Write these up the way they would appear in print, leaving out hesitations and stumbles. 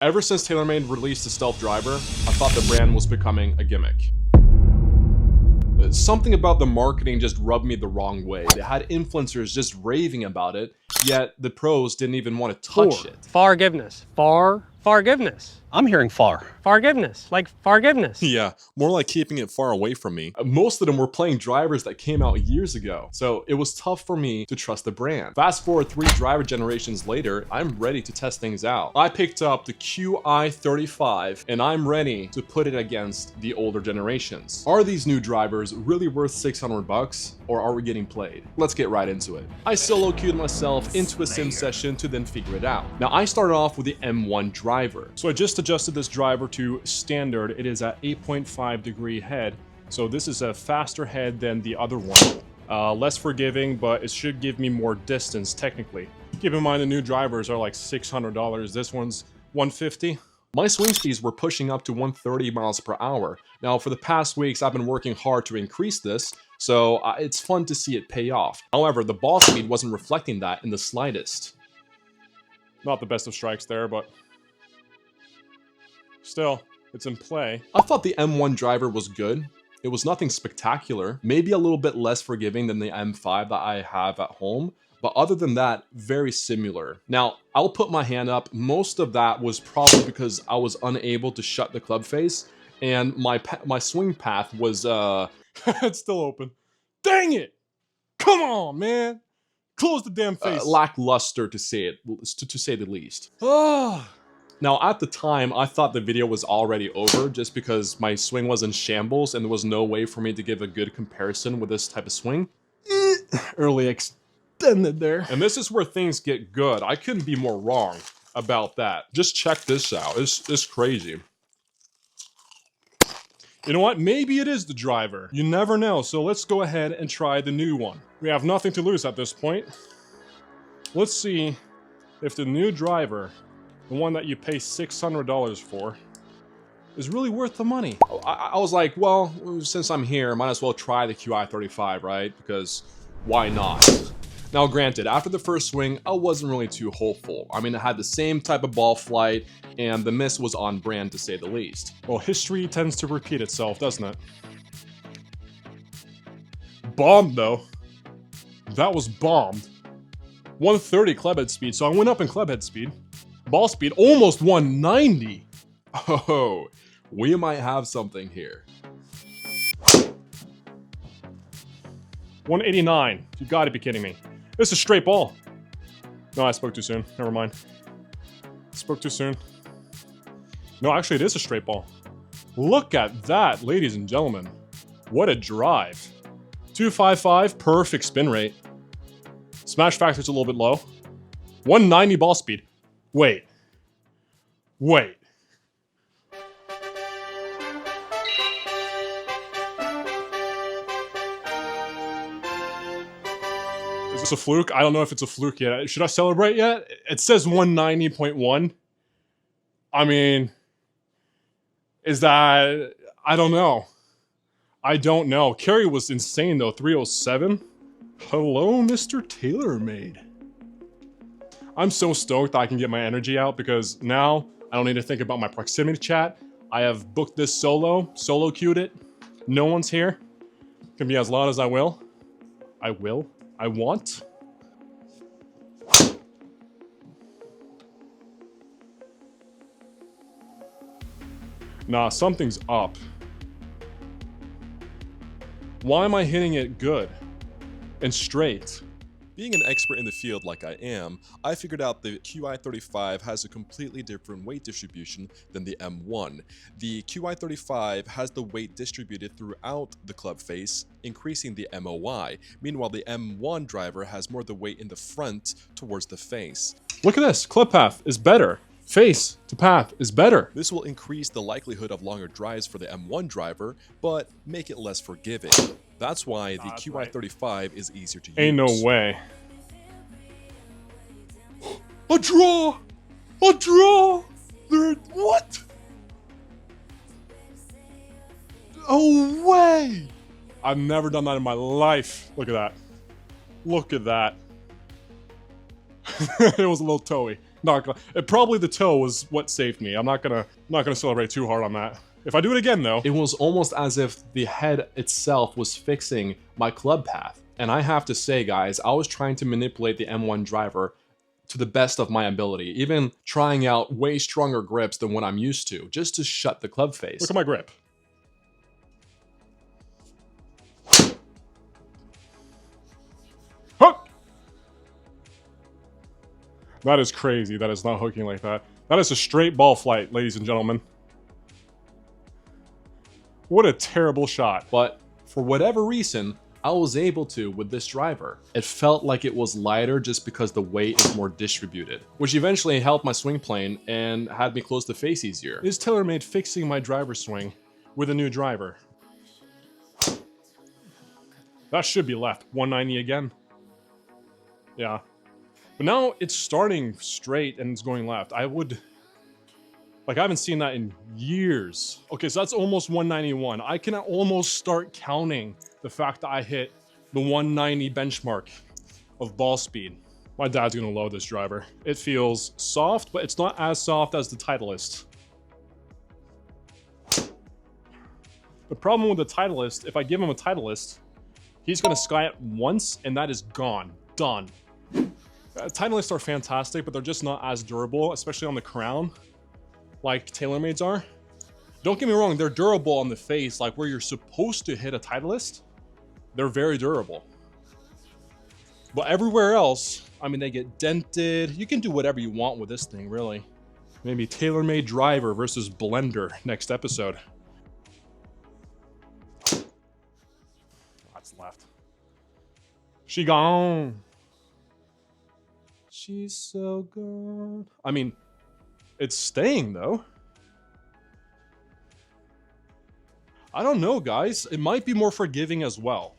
Ever since TaylorMade released the Stealth driver, I thought the brand was becoming a gimmick. Something about the marketing just rubbed me the wrong way. They had influencers just raving about it, yet the pros didn't even want to touch it. Forgiveness. Forgiveness. I'm hearing far. Forgiveness. Like forgiveness. Yeah, more like keeping it far away from me. Most of them were playing drivers that came out years ago, so it was tough for me to trust the brand. Fast forward 3 driver generations later, I'm ready to test things out. I picked up the QI35 and I'm ready to put it against the older generations. Are these new drivers really worth 600 bucks, or are we getting played? Let's get right into it. I solo queued myself into a sim session to then figure it out. Now I started off with the M1 driver. So I just adjusted this driver to standard. It is at 8.5 degree head. So this is a faster head than the other one. Less forgiving, but it should give me more distance technically. Keep in mind the new drivers are like $600. This one's $150. My swing speeds were pushing up to 130 miles per hour. Now for the past weeks, I've been working hard to increase this, so it's fun to see it pay off. However, the ball speed wasn't reflecting that in the slightest. Not the best of strikes there, but still, it's in play. I thought the M1 driver was good. It was nothing spectacular, maybe a little bit less forgiving than the M5 that I have at home, but other than that, very similar. Now, I'll put my hand up. Most of that was probably because I was unable to shut the club face, and my swing path was, it's still open. Dang it! Come on, man! Close the damn face. Lackluster to say the least. Now, at the time, I thought the video was already over just because my swing was in shambles and there was no way for me to give a good comparison with this type of swing. Early extended there. And this is where things get good. I couldn't be more wrong about that. Just check this out. It's crazy. You know what? Maybe it is the driver. You never know, so let's go ahead and try the new one. We have nothing to lose at this point. Let's see if the new driver, the one that you pay $600 for, is really worth the money. I was like, well, since I'm here, might as well try the QI35, right? Because why not? Now granted, after the first swing, I wasn't really too hopeful. I mean, it had the same type of ball flight, and the miss was on brand to say the least. Well, history tends to repeat itself, doesn't it? Bombed though. That was bombed. 130 clubhead speed, so I went up in clubhead speed. Ball speed, almost 190. Oh, we might have something here. 189. You gotta be kidding me. This is a straight ball. No, I spoke too soon. Never mind. Spoke too soon. No, actually it is a straight ball. Look at that, ladies and gentlemen. What a drive. 255, perfect spin rate. Smash factor's a little bit low. 190 ball speed. Wait. Is this a fluke? I don't know if it's a fluke yet. Should I celebrate yet? It says 190.1. I mean, is that... I don't know. Carry was insane though, 307. Hello, Mr. TaylorMade. I'm so stoked that I can get my energy out because now I don't need to think about my proximity chat. I have booked this solo queued it. No one's here. Can be as loud as I will. I want. Nah, something's up. Why am I hitting it good and straight? Being an expert in the field like I am, I figured out the QI35 has a completely different weight distribution than the M1. The QI35 has the weight distributed throughout the club face, increasing the MOI. Meanwhile, the M1 driver has more of the weight in the front towards the face. Look at this, club path is better. Face to path is better. This will increase the likelihood of longer drives for the M1 driver, but make it less forgiving. That's why the QI35 is easier to use. Ain't no way. A draw! A draw! What? No way! I've never done that in my life. Look at that. Look at that. It was a little toey. Not gonna, probably the toe was what saved me. I'm not gonna celebrate too hard on that. If I do it again though, it was almost as if the head itself was fixing my club path. And I have to say, guys, I was trying to manipulate the M1 driver to the best of my ability, even trying out way stronger grips than what I'm used to, just to shut the club face. Look at my grip. Hook! That is crazy. That is not hooking like that. That is a straight ball flight, ladies and gentlemen. What a terrible shot. But for whatever reason, I was able to with this driver. It felt like it was lighter just because the weight is more distributed, which eventually helped my swing plane and had me close the face easier. Is TaylorMade fixing my driver swing with a new driver? That should be left. 190 again. Yeah. But now it's starting straight and it's going left. I haven't seen that in years. Okay, so that's almost 191. I can almost start counting the fact that I hit the 190 benchmark of ball speed. My dad's gonna love this driver. It feels soft, but it's not as soft as the Titleist. The problem with the Titleist, if I give him a Titleist, he's gonna sky it once and that is gone, done. Titleists are fantastic, but they're just not as durable, especially on the crown, like TaylorMade's are. Don't get me wrong, they're durable on the face, like where you're supposed to hit a Titleist. They're very durable. But everywhere else, I mean, they get dented. You can do whatever you want with this thing, really. Maybe TaylorMade driver versus blender next episode. That's left. She gone. She's so good. I mean, it's staying though. I don't know, guys. It might be more forgiving as well.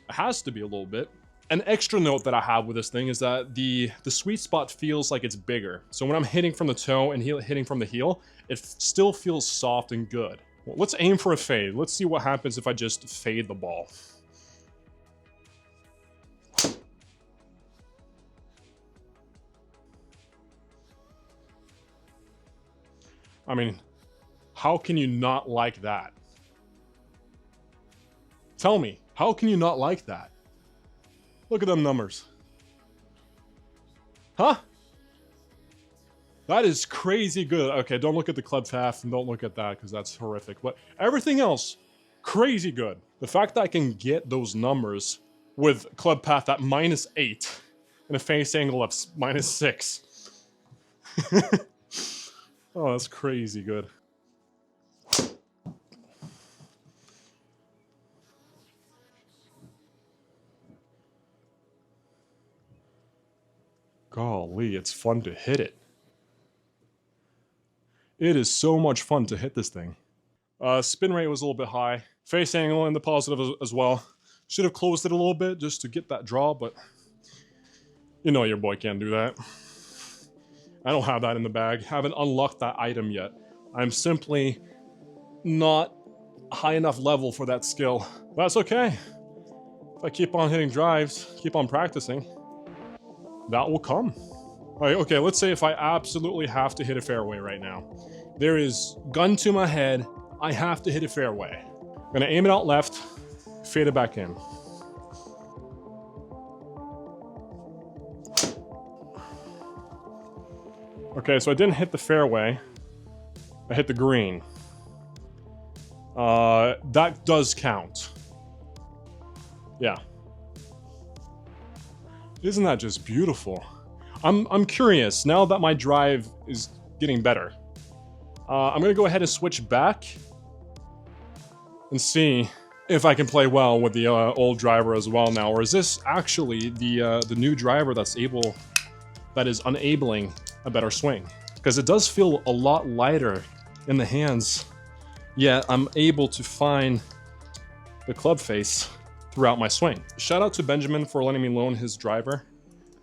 It has to be a little bit. An extra note that I have with this thing is that the sweet spot feels like it's bigger. So when I'm hitting from the toe and hitting from the heel, it still feels soft and good. Well, let's aim for a fade. Let's see what happens if I just fade the ball. I mean, how can you not like that? Tell me, how can you not like that? Look at them numbers. Huh? That is crazy good. Okay, don't look at the club path and don't look at that because that's horrific. But everything else, crazy good. The fact that I can get those numbers with club path at -8 and a face angle of -6. Oh, that's crazy good. Golly, it's fun to hit it. It is so much fun to hit this thing. Spin rate was a little bit high. Face angle in the positive as well. Should have closed it a little bit just to get that draw, but you know your boy can't do that. I don't have that in the bag. Haven't unlocked that item yet. I'm simply not high enough level for that skill. That's okay. If I keep on hitting drives, keep on practicing, that will come. All right, okay, let's say if I absolutely have to hit a fairway right now. There is gun to my head. I have to hit a fairway. I'm gonna aim it out left, fade it back in. Okay, so I didn't hit the fairway. I hit the green. That does count. Yeah. Isn't that just beautiful? I'm curious, now that my drive is getting better. I'm gonna go ahead and switch back and see if I can play well with the old driver as well now, or is this actually the new driver that is enabling a better swing? Because it does feel a lot lighter in the hands, yet I'm able to find the club face throughout my swing. Shout out to Benjamin for letting me loan his driver.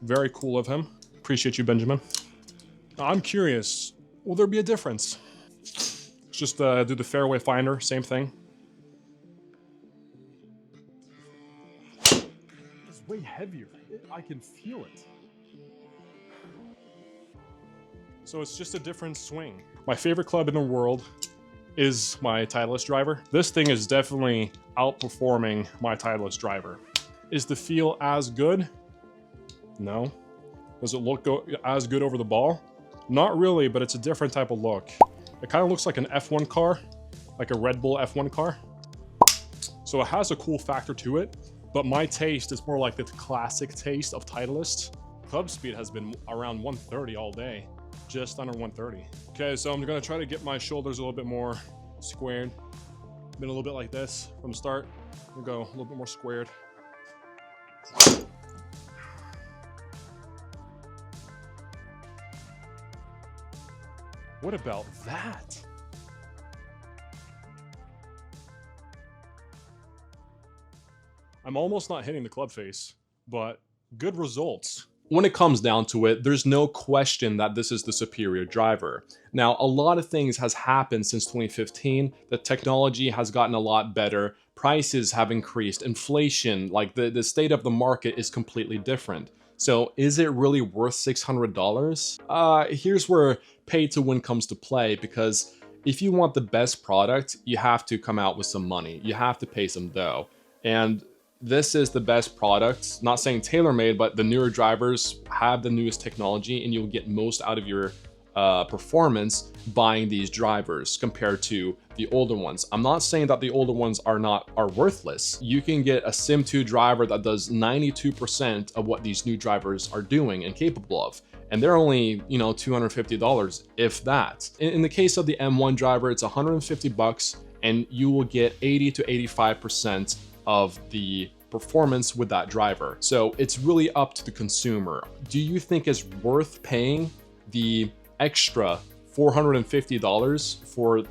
Very cool of him. Appreciate you, Benjamin. I'm curious, will there be a difference? Just do the fairway finder, same thing. It's way heavier. I can feel it. So it's just a different swing. My favorite club in the world is my Titleist driver. This thing is definitely outperforming my Titleist driver. Is the feel as good? No. Does it look as good over the ball? Not really, but it's a different type of look. It kind of looks like an F1 car, like a Red Bull F1 car. So it has a cool factor to it, but my taste is more like the classic taste of Titleist. Club speed has been around 130 all day, just under 130. Okay, so I'm gonna try to get my shoulders a little bit more squared. Been a little bit like this from the start. We'll go a little bit more squared. What about that? I'm almost not hitting the club face, but good results. When it comes down to it, there's no question that this is the superior driver. Now, a lot of things has happened since 2015. The technology has gotten a lot better. Prices have increased. Inflation, like the state of the market is completely different. So is it really worth $600? Here's where pay to win comes to play, because if you want the best product, you have to come out with some money. You have to pay some dough. And this is the best product. Not saying tailor-made, but the newer drivers have the newest technology and you'll get most out of your performance buying these drivers compared to the older ones. I'm not saying that the older ones are worthless. You can get a Sim 2 driver that does 92% of what these new drivers are doing and capable of. And they're only, you know, $250, if that. In the case of the M1 driver, it's $150 and you will get 80 to 85% of the performance with that driver. So it's really up to the consumer. Do you think it's worth paying the extra $450 for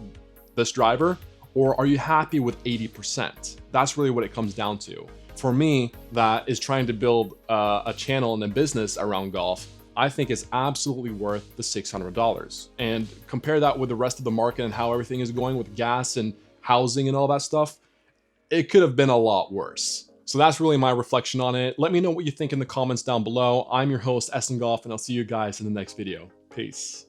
this driver, or are you happy with 80%? That's really what it comes down to. For me, that is trying to build a channel and a business around golf, I think it's absolutely worth the $600. And compare that with the rest of the market and how everything is going with gas and housing and all that stuff, it could have been a lot worse. So that's really my reflection on it. Let me know what you think in the comments down below. I'm your host, Esten Golf, and I'll see you guys in the next video. Peace.